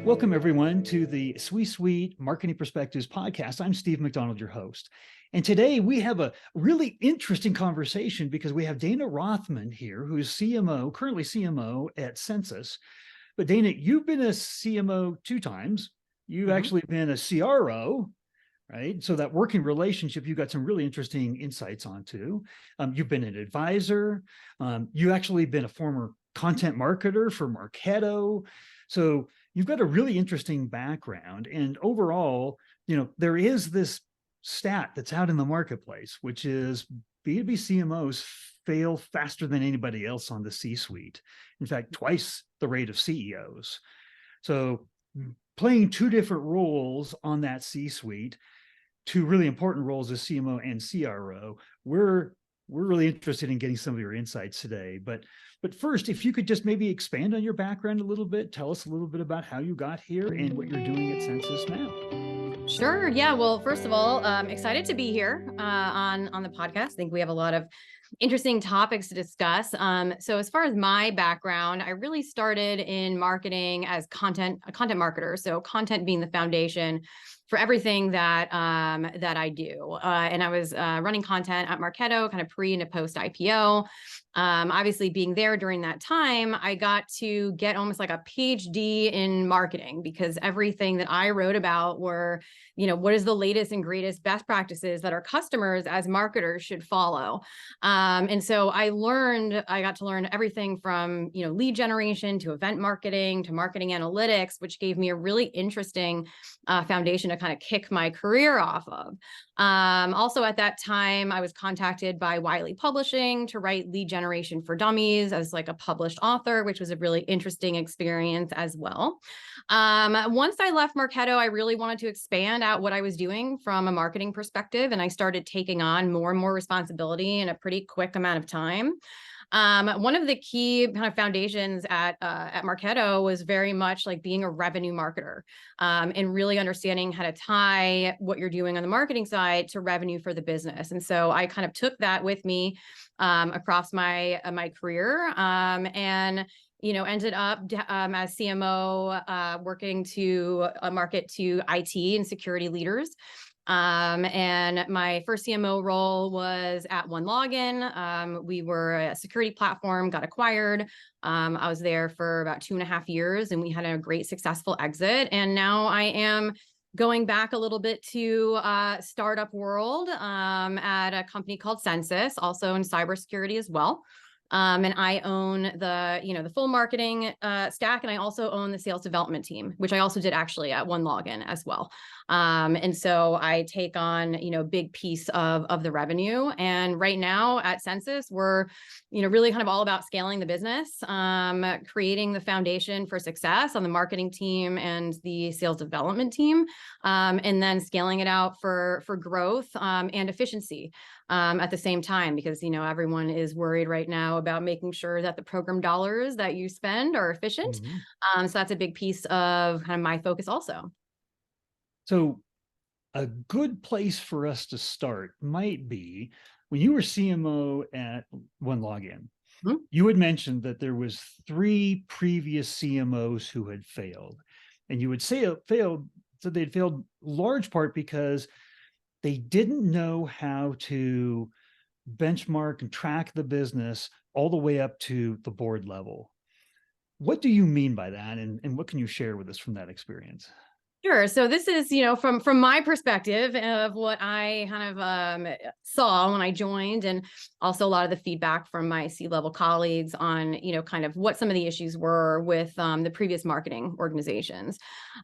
Welcome, everyone, to the Sweet Marketing Perspectives podcast. I'm Steve McDonald, your host. And today we have a really interesting conversation because we have Dayna Rothman here, who's CMO, currently CMO at Census. But Dayna, you've been a CMO 2 times. You've actually been a CRO, right? So that working relationship, you got some really interesting insights onto. You've been an advisor. You actually been a former content marketer for Marketo. So you've got a really interesting background. And overall, there is this stat that's out in the marketplace, which is B2B CMOs fail faster than anybody else on the C-suite. In fact, twice the rate of CEOs. So playing 2 different roles on that C-suite, 2 really important roles as CMO and CRO, we're really interested in getting some of your insights today. But first, if you could just maybe expand on your background a little bit, tell us a little bit about how you got here and what you're doing at Census now. Sure. Yeah. Well, first of all, excited to be here on the podcast. I think we have a lot of interesting topics to discuss. So as far as my background, I really started in marketing as a content marketer. So content being the foundation for everything that I do. And I was running content at Marketo, kind of pre and post IPO. Obviously being there during that time, I got to get almost like a PhD in marketing because everything that I wrote about were, what is the latest and greatest best practices that our customers as marketers should follow. And so I got to learn everything from, lead generation to event marketing to marketing analytics, which gave me a really interesting foundation to kind of kick my career off of. Also at that time, I was contacted by Wiley Publishing to write lead generation for dummies as like a published author, which was a really interesting experience as well. Once I left Marketo, I really wanted to expand out what I was doing from a marketing perspective, and I started taking on more and more responsibility in a pretty quick amount of time. One of the key kind of foundations at Marketo was very much like being a revenue marketer and really understanding how to tie what you're doing on the marketing side to revenue for the business. And so I kind of took that with me across my career and ended up as CMO working to market to IT and security leaders. And my first CMO role was at OneLogin. We were a security platform, got acquired. I was there for about 2.5 years and we had a great successful exit. And now I am going back a little bit to startup world at a company called Census, also in cybersecurity as well. And I own the full marketing stack, and I also own the sales development team, which I also did actually at OneLogin as well. And so I take on, a big piece of the revenue. And right now at Census, we're, really kind of all about scaling the business, creating the foundation for success on the marketing team and the sales development team, and then scaling it out for growth and efficiency at the same time, because, everyone is worried right now about making sure that the program dollars that you spend are efficient. So that's a big piece of kind of my focus also. So a good place for us to start might be when you were CMO at OneLogin. You had mentioned that there was 3 previous CMOs who had failed, and you would say it failed. So they'd failed large part because they didn't know how to benchmark and track the business all the way up to the board level. What do you mean by that? And what can you share with us from that experience? Sure. So this is, from my perspective of what I kind of saw when I joined, and also a lot of the feedback from my C-level colleagues on, kind of what some of the issues were with the previous marketing organizations.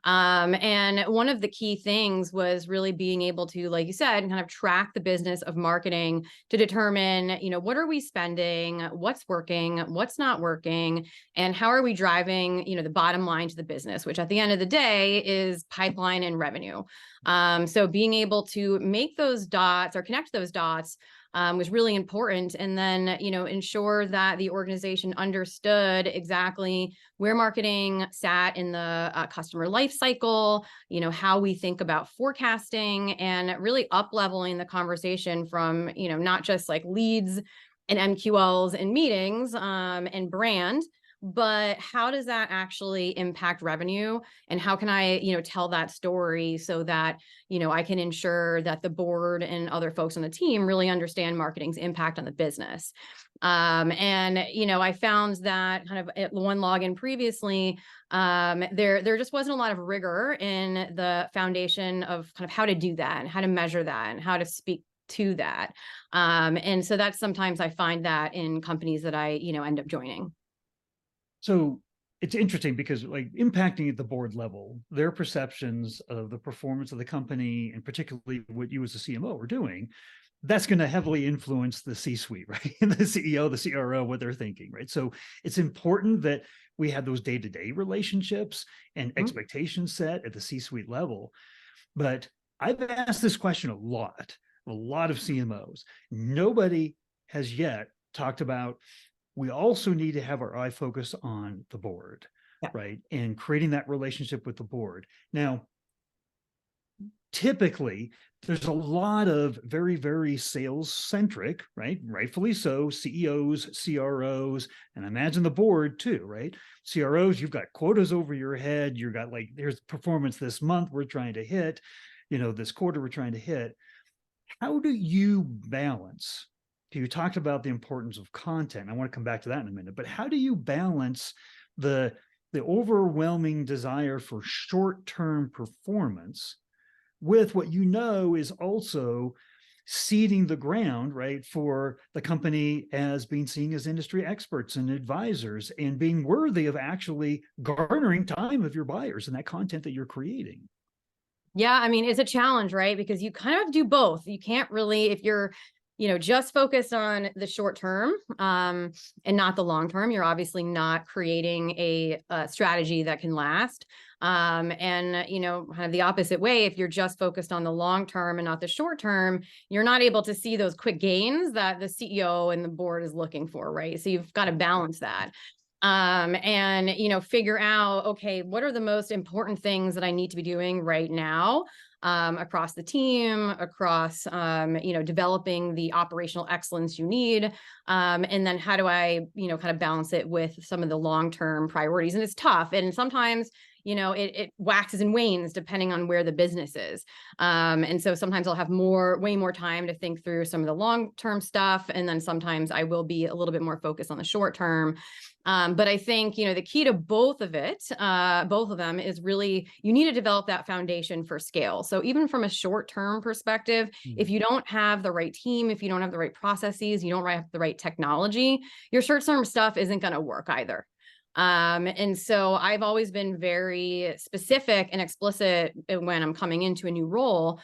And one of the key things was really being able to, like you said, kind of track the business of marketing to determine, what are we spending, what's working, what's not working, and how are we driving, the bottom line to the business, which at the end of the day is pipeline and revenue. So being able to make those dots or connect those dots was really important. And then, ensure that the organization understood exactly where marketing sat in the customer life cycle, how we think about forecasting, and really up-leveling the conversation from, not just like leads and MQLs and meetings and brand, but how does that actually impact revenue? And how can I, tell that story so that, I can ensure that the board and other folks on the team really understand marketing's impact on the business. I found that kind of at OneLogin previously, there just wasn't a lot of rigor in the foundation of kind of how to do that and how to measure that and how to speak to that. And so that's sometimes I find that in companies that I, end up joining. So it's interesting because like impacting at the board level, their perceptions of the performance of the company and particularly what you as a CMO are doing, that's going to heavily influence the C-suite, right? The CEO, the CRO, what they're thinking, right? So it's important that we have those day-to-day relationships and expectations set at the C-suite level. But I've asked this question a lot of CMOs. Nobody has yet talked about, we also need to have our eye focus on the board, right? And creating that relationship with the board. Now, typically, there's a lot of very, very sales centric, right? Rightfully so, CEOs, CROs, and I imagine the board too, right? CROs, you've got quotas over your head. You've got like, there's performance this month we're trying to hit, this quarter we're trying to hit. How do you balance? You talked about the importance of content. I want to come back to that in a minute, but how do you balance the overwhelming desire for short-term performance with what is also seeding the ground, right, for the company as being seen as industry experts and advisors and being worthy of actually garnering time of your buyers and that content that you're creating? Yeah, I mean, it's a challenge, right? Because you kind of do both. You can't really, if you're just focused on the short term and not the long term, you're obviously not creating a strategy that can last. And, kind of the opposite way, if you're just focused on the long term and not the short term, you're not able to see those quick gains that the CEO and the board is looking for, right? So you've got to balance that. And figure out, okay, what are the most important things that I need to be doing right now? Across the team, across, developing the operational excellence you need. And then how do I, kind of balance it with some of the long-term priorities? And it's tough. And sometimes, it waxes and wanes depending on where the business is. And so sometimes I'll have way more time to think through some of the long-term stuff. And then sometimes I will be a little bit more focused on the short term. But I think, the key to both of them is really, you need to develop that foundation for scale. So even from a short-term perspective, if you don't have the right team, if you don't have the right processes, you don't have the right technology, your short-term stuff isn't going to work either. And so I've always been very specific and explicit when I'm coming into a new role,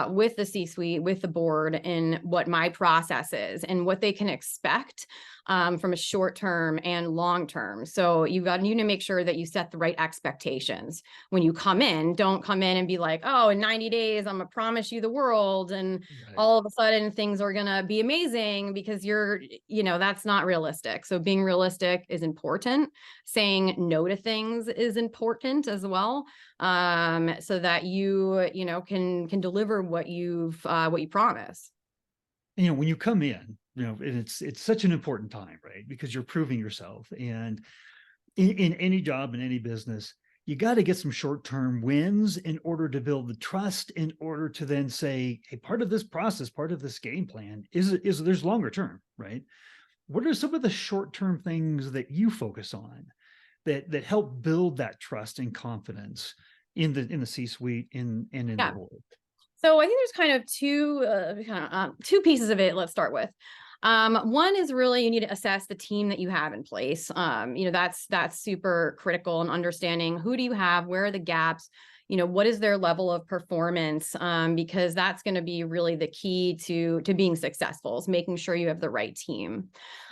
with the C-suite, with the board, in what my process is and what they can expect, from a short term and long term. So you need to make sure that you set the right expectations when you come in. Don't come in and be like, oh, in 90 days, I'm gonna promise you the world. And all of a sudden things are gonna be amazing, because that's not realistic. So being realistic is important. Saying no to things is important as well. So that you can deliver what you promise. When you come in, and it's such an important time, right? Because you're proving yourself. And in any job, in any business, you got to get some short-term wins in order to build the trust, in order to then say, hey, part of this process, part of this game plan is there's longer term, right? What are some of the short-term things that you focus on that help build that trust and confidence in the C-suite and in the board? So I think there's kind of two pieces of it. Let's start with. One is really, you need to assess the team that you have in place. That's super critical in understanding, who do you have, where are the gaps, what is their level of performance? Because that's going to be really the key to being successful, is making sure you have the right team.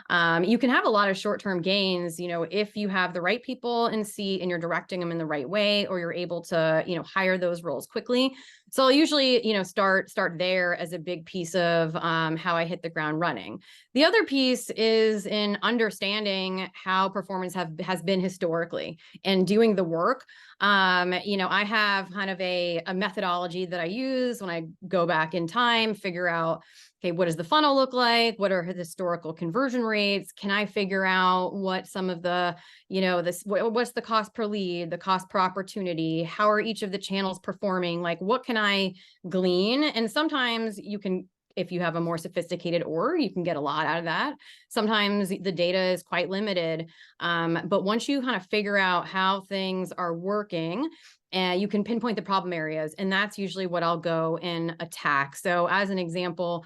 You can have a lot of short-term gains, if you have the right people in seat and you're directing them in the right way, or you're able to, hire those roles quickly. So I'll usually, start there as a big piece of how I hit the ground running. The other piece is in understanding how performance has been historically and doing the work. I have kind of a methodology that I use when I go back in time, figure out okay, what does the funnel look like? What are historical conversion rates? Can I figure out what some of the, what's the cost per lead, the cost per opportunity? How are each of the channels performing? Like, what can I glean? And sometimes you can, if you have a more sophisticated org, you can get a lot out of that. Sometimes the data is quite limited. But once you kind of figure out how things are working, and you can pinpoint the problem areas, and that's usually what I'll go and attack. So as an example,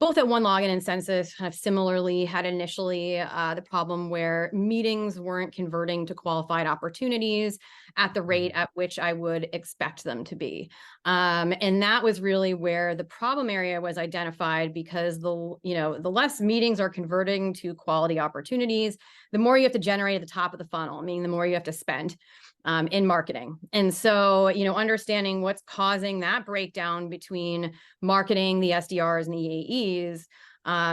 both at OneLogin and Census kind of similarly had initially the problem where meetings weren't converting to qualified opportunities at the rate at which I would expect them to be. And that was really where the problem area was identified, because the less meetings are converting to quality opportunities, the more you have to generate at the top of the funnel, meaning the more you have to spend in marketing. And so, understanding what's causing that breakdown between marketing, the SDRs and the AEs,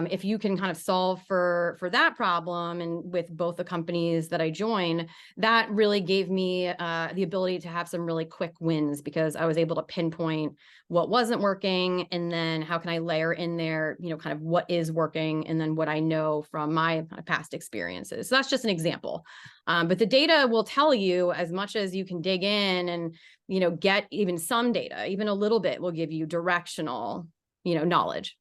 if you can kind of solve for that problem, and with both the companies that I joined, that really gave me the ability to have some really quick wins, because I was able to pinpoint what wasn't working, and then how can I layer in there, kind of what is working, and then what I know from my past experiences. So that's just an example. But the data will tell you as much as you can dig in and, get even some data, even a little bit will give you directional, knowledge.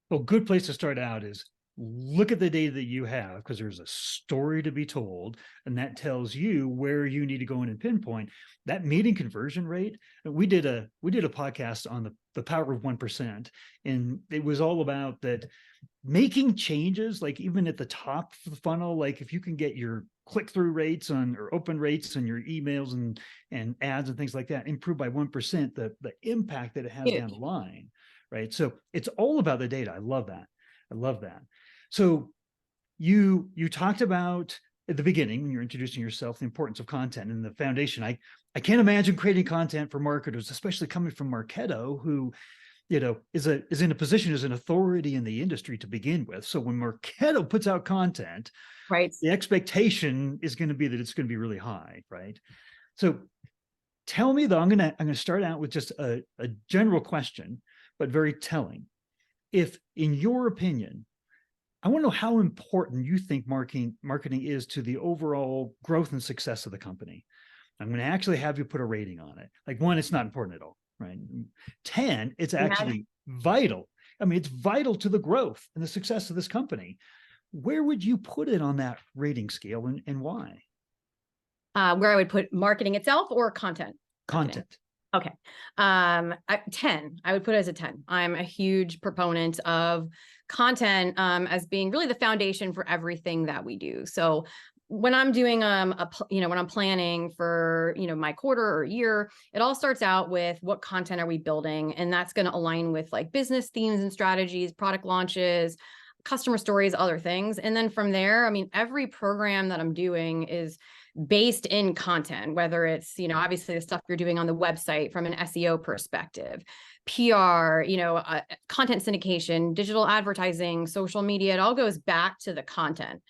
Well, good place to start out is look at the data that you have, because there's a story to be told, and that tells you where you need to go in and pinpoint that meeting conversion rate. We did a podcast on the power of 1%, and it was all about that, making changes, like even at the top of the funnel, like if you can get your click-through rates or open rates on your emails and ads and things like that improved by 1%, the impact that it has down the line. Right. So it's all about the data. I love that. I love that. So you talked about at the beginning, when you're introducing yourself, the importance of content and the foundation. I can't imagine creating content for marketers, especially coming from Marketo, who, is in a position as an authority in the industry to begin with. So when Marketo puts out content, right, the expectation is going to be that it's going to be really high. Right. So tell me though, I'm going to start out with just a general question, but very telling. If, in your opinion, I want to know how important you think marketing is to the overall growth and success of the company. I'm going to actually have you put a rating on it. Like 1, it's not important at all, right? 10, it's actually vital. I mean, it's vital to the growth and the success of this company. Where would you put it on that rating scale, and why? Where I would put marketing itself or content? Content. Okay. 10, I would put it as a 10. I'm a huge proponent of content as being really the foundation for everything that we do. So when I'm doing when I'm planning for, my quarter or year, it all starts out with what content are we building? And that's going to align with like business themes and strategies, product launches, customer stories, other things. And then from there, I mean, every program that I'm doing is based in content, whether it's, obviously the stuff you're doing on the website from an SEO perspective, PR, content syndication, digital advertising, social media, it all goes back to the content.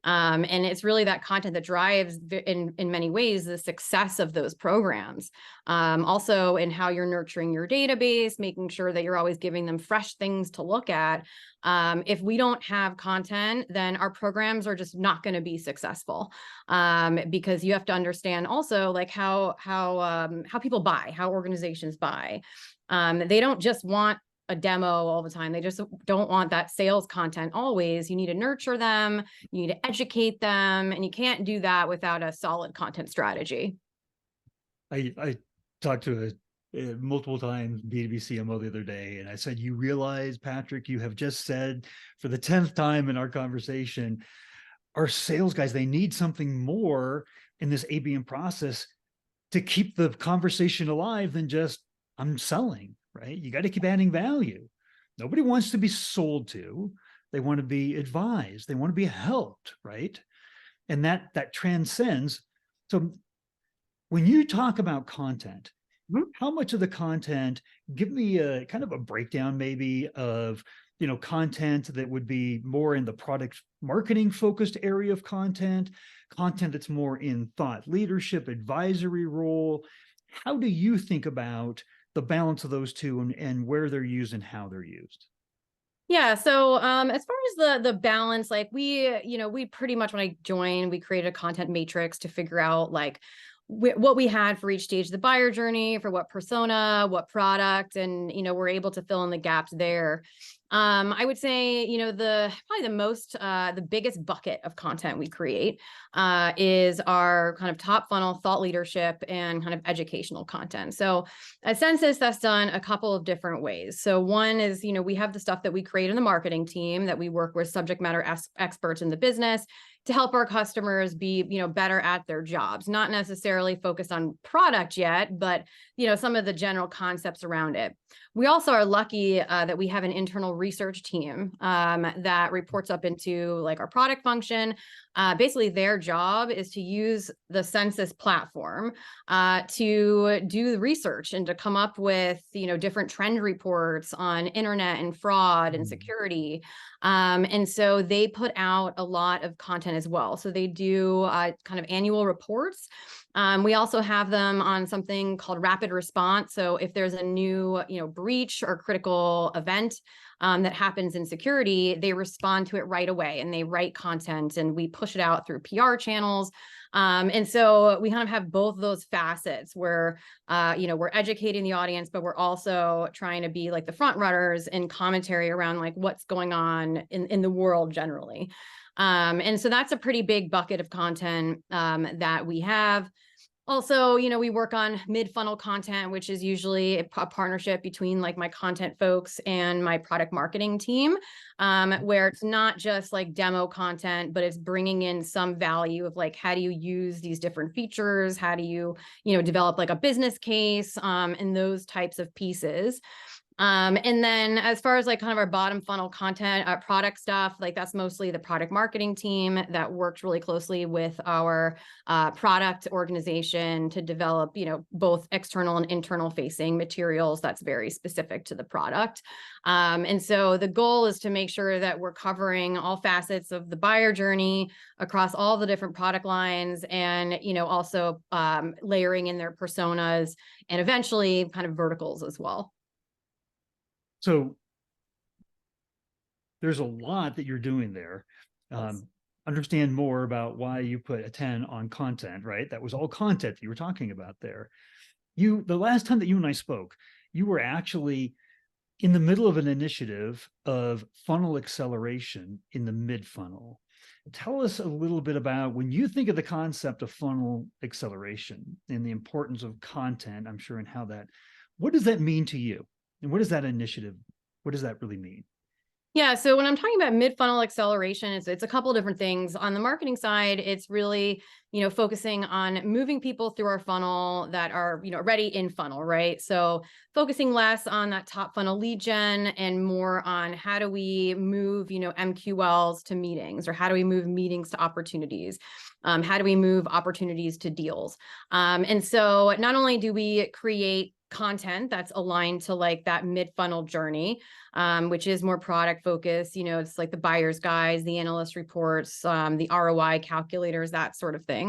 And it's really that content that drives in many ways the success of those programs. Also in how you're nurturing your database, making sure that you're always giving them fresh things to look at. If we don't have content, then our programs are just not going to be successful. Because you have to understand also like how people buy, how organizations buy. They don't just want a demo all the time. They just don't want that sales content always. You need to nurture them, you need to educate them, and you can't do that without a solid content strategy. I talked to multiple times B2B CMO the other day, and I said, you realize, Patrick, you have just said for the 10th time in our conversation, our sales guys, they need something more in this ABM process to keep the conversation alive than just, I'm selling. Right? You got to keep adding value. Nobody wants to be sold to. They want to be advised. They want to be helped, right? And that transcends. So when you talk about content, how much of the content, give me a kind of a breakdown maybe of, content that would be more in the product marketing focused area of content that's more in thought leadership, advisory role. How do you think about the balance of those two and where they're used and how they're used? Yeah. So as far as the balance, like we pretty much, when I joined, we created a content matrix to figure out like what we had for each stage of the buyer journey, for what persona, what product, and we're able to fill in the gaps there. I would say, probably the biggest bucket of content we create is our kind of top funnel thought leadership and kind of educational content. So at Census, that's done a couple of different ways. So one is, we have the stuff that we create in the marketing team that we work with subject matter experts in the business to help our customers be, better at their jobs, not necessarily focused on product yet, but, some of the general concepts around it. We also are lucky that we have an internal research team that reports up into like our product function. Basically, their job is to use the Census platform to do the research and to come up with, different trend reports on internet and fraud and security. And so they put out a lot of content as well. So they do kind of annual reports. We also have them on something called rapid response. So if there's a new, breach or critical event that happens in security, they respond to it right away and they write content and we push it out through PR channels. And so we kind of have both those facets where, we're educating the audience, but we're also trying to be like the front runners in commentary around like what's going on in the world generally. And so that's a pretty big bucket of content that we have. Also, we work on mid-funnel content, which is usually a partnership between like my content folks and my product marketing team, where it's not just like demo content, but it's bringing in some value of like, how do you use these different features? How do you, develop like a business case and those types of pieces. And then as far as like kind of our bottom funnel content, product stuff, like that's mostly the product marketing team that works really closely with our product organization to develop, both external and internal facing materials that's very specific to the product. And so the goal is to make sure that we're covering all facets of the buyer journey across all the different product lines and, also layering in their personas and eventually kind of verticals as well. So there's a lot that you're doing there. Yes. Understand more about why you put a 10 on content, right? That was all content that you were talking about there. The last time that you and I spoke, you were actually in the middle of an initiative of funnel acceleration in the mid funnel. Tell us a little bit about when you think of the concept of funnel acceleration and the importance of content, I'm sure, and what does that mean to you? And what is that initiative? What does that really mean? Yeah. So when I'm talking about mid-funnel acceleration, it's a couple of different things. On the marketing side, it's really, focusing on moving people through our funnel that are, already in funnel, right? So focusing less on that top funnel lead gen and more on how do we move, MQLs to meetings, or how do we move meetings to opportunities? How do we move opportunities to deals? And so not only do we create content that's aligned to like that mid-funnel journey, which is more product focused, it's like the buyer's guides, the analyst reports, the ROI calculators, that sort of thing.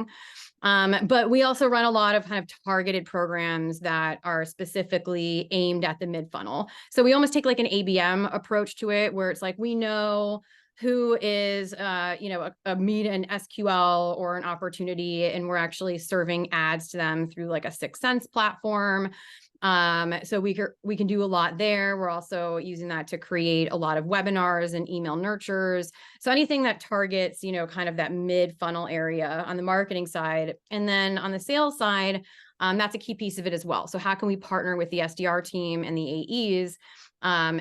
But we also run a lot of kind of targeted programs that are specifically aimed at the mid-funnel. So we almost take like an ABM approach to it, where it's like, we know who is, a meet an SQL or an opportunity, and we're actually serving ads to them through like a 6 Sense platform. So we can do a lot there. We're also using that to create a lot of webinars and email nurtures. So anything that targets, kind of that mid funnel area on the marketing side. And then on the sales side, that's a key piece of it as well. So how can we partner with the SDR team and the AEs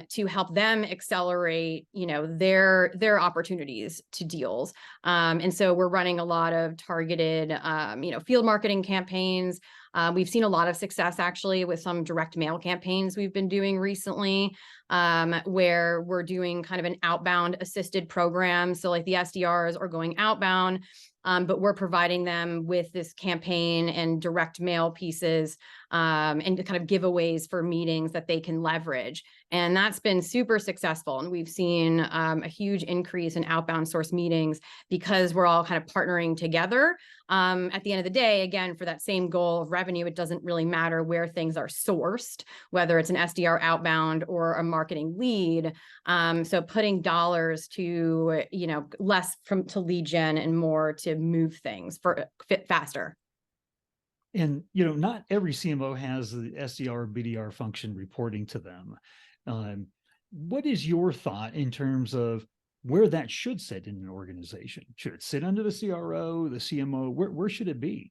to help them accelerate, their opportunities to deals. And so we're running a lot of targeted, field marketing campaigns. We've seen a lot of success actually with some direct mail campaigns we've been doing recently, where we're doing kind of an outbound assisted program. So like the SDRs are going outbound, but we're providing them with this campaign and direct mail pieces and kind of giveaways for meetings that they can leverage. And that's been super successful. And we've seen a huge increase in outbound source meetings because we're all kind of partnering together at the end of the day, again, for that same goal of revenue, it doesn't really matter where things are sourced, whether it's an SDR outbound or a marketing lead. So putting dollars to, less to lead gen and more to move things for fit faster. And, not every CMO has the SDR, BDR function reporting to them. What is your thought in terms of where that should sit in an organization? Should it sit under the CRO, the CMO? Where should it be?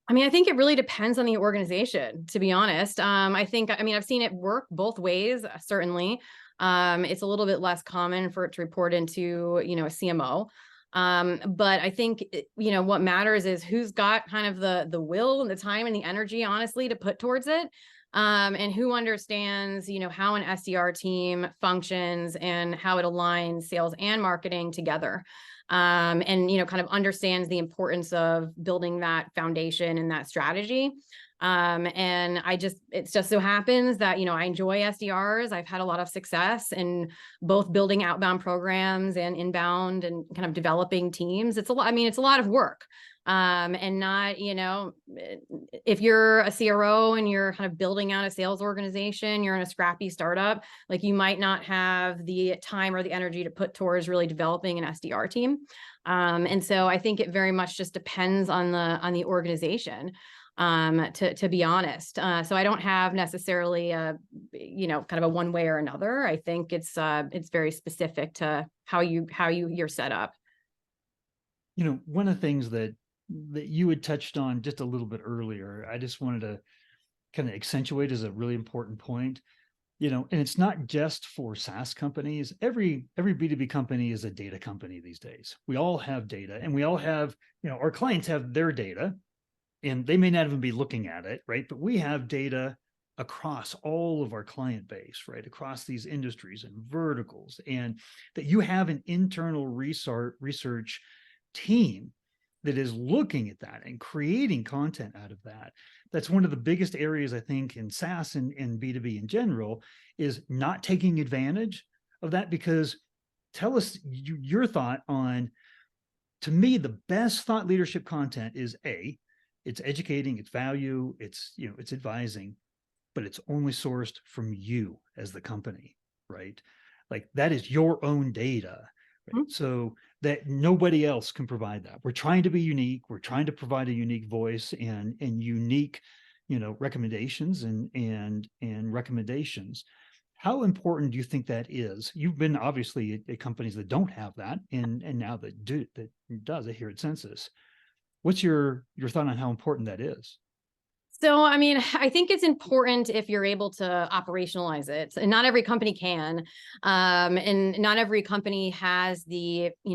I mean, I think it really depends on the organization, to be honest. I've seen it work both ways, certainly. It's a little bit less common for it to report into, a CMO. But I think, what matters is who's got kind of the will and the time and the energy, honestly, to put towards it. And who understands, how an SDR team functions and how it aligns sales and marketing together. And, kind of understands the importance of building that foundation and that strategy. And it just so happens that, I enjoy SDRs. I've had a lot of success in both building outbound programs and inbound and kind of developing teams. It's a lot of work. And not, if you're a CRO and you're kind of building out a sales organization, you're in a scrappy startup, like you might not have the time or the energy to put towards really developing an SDR team. And so I think it very much just depends on the organization. To be honest. So I don't have necessarily kind of a one way or another. I think it's very specific to how you're set up. One of the things that you had touched on just a little bit earlier, I just wanted to kind of accentuate as a really important point, and it's not just for SaaS companies. Every B2B company is a data company these days. We all have data, and we all have, our clients have their data, and they may not even be looking at it, right? But we have data across all of our client base, right? Across these industries and verticals, and that you have an internal research team that is looking at that and creating content out of that. That's one of the biggest areas, I think, in SaaS and B2B in general, is not taking advantage of that. Because tell us your thought on, to me, the best thought leadership content is it's educating, it's value, it's advising, but it's only sourced from you as the company, right? Like that is your own data, right? Mm-hmm. So that nobody else can provide that. We're trying to be unique. We're trying to provide a unique voice and unique, recommendations and recommendations. How important do you think that is? You've been obviously at companies that don't have that, and now that does it here at Census. What's your thought on how important that is? So, I think it's important if you're able to operationalize it, and not every company can, and not every company has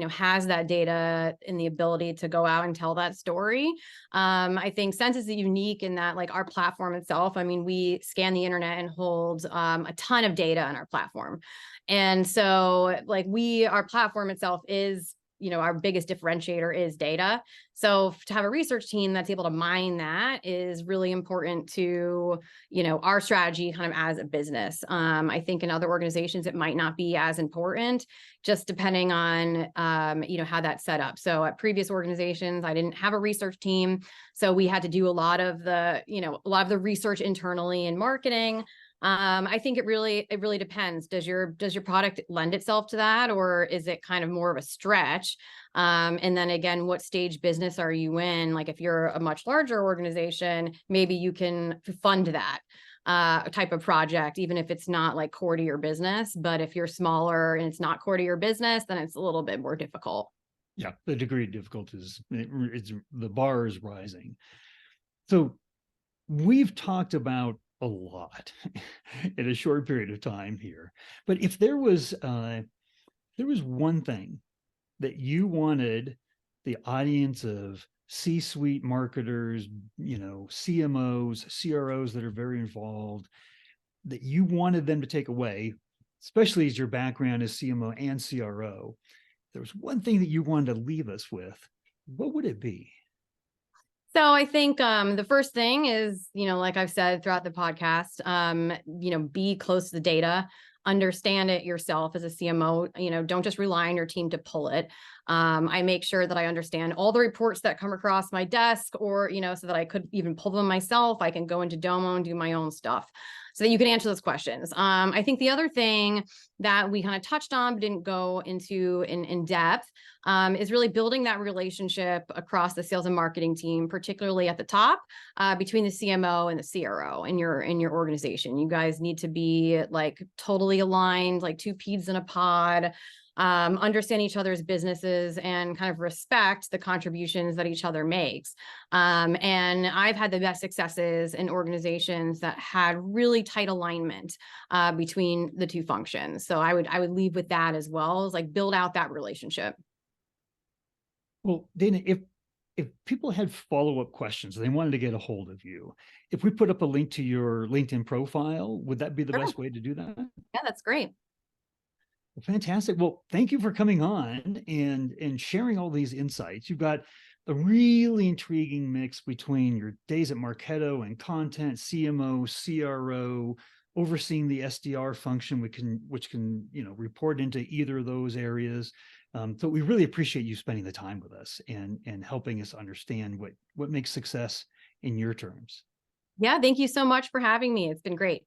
has that data and the ability to go out and tell that story. I think Census is unique in that, like, our platform itself, we scan the internet and hold a ton of data on our platform. And so like our platform itself is, our biggest differentiator is data. So to have a research team that's able to mine that is really important to, our strategy kind of as a business. I think in other organizations, it might not be as important, just depending on, how that's set up. So at previous organizations, I didn't have a research team. So we had to do a lot of the research internally in marketing. I think it really depends. Does your product lend itself to that, or is it kind of more of a stretch? And then again, what stage business are you in? Like if you're a much larger organization, maybe you can fund that type of project, even if it's not like core to your business. But if you're smaller and it's not core to your business, then it's a little bit more difficult. Yeah, the degree of difficulty the bar is rising. So we've talked about a lot in a short period of time here, but if there was one thing that you wanted the audience of C-suite marketers, CMOs, CROs that are very involved, that you wanted them to take away, especially as your background as CMO and CRO, there was one thing that you wanted to leave us with, what would it be? So I think the first thing is, like I've said throughout the podcast, be close to the data, understand it yourself as a CMO, don't just rely on your team to pull it. I make sure that I understand all the reports that come across my desk, or, so that I could even pull them myself. I can go into Domo and do my own stuff so that you can answer those questions. I think the other thing that we kind of touched on, but didn't go into in depth, is really building that relationship across the sales and marketing team, particularly at the top, between the CMO and the CRO in your organization. You guys need to be like totally aligned, like two peas in a pod. Understand each other's businesses and kind of respect the contributions that each other makes. And I've had the best successes in organizations that had really tight alignment between the two functions. So I would leave with that as well, as like build out that relationship. Well, Dana, if people had follow-up questions and they wanted to get a hold of you, if we put up a link to your LinkedIn profile, would that be the Sure. best way to do that? Yeah, that's great. Well, fantastic. Well, thank you for coming on and sharing all these insights. You've got a really intriguing mix between your days at Marketo and content, CMO, CRO, overseeing the SDR function, which can report into either of those areas. So we really appreciate you spending the time with us and helping us understand what makes success in your terms. Yeah, thank you so much for having me. It's been great.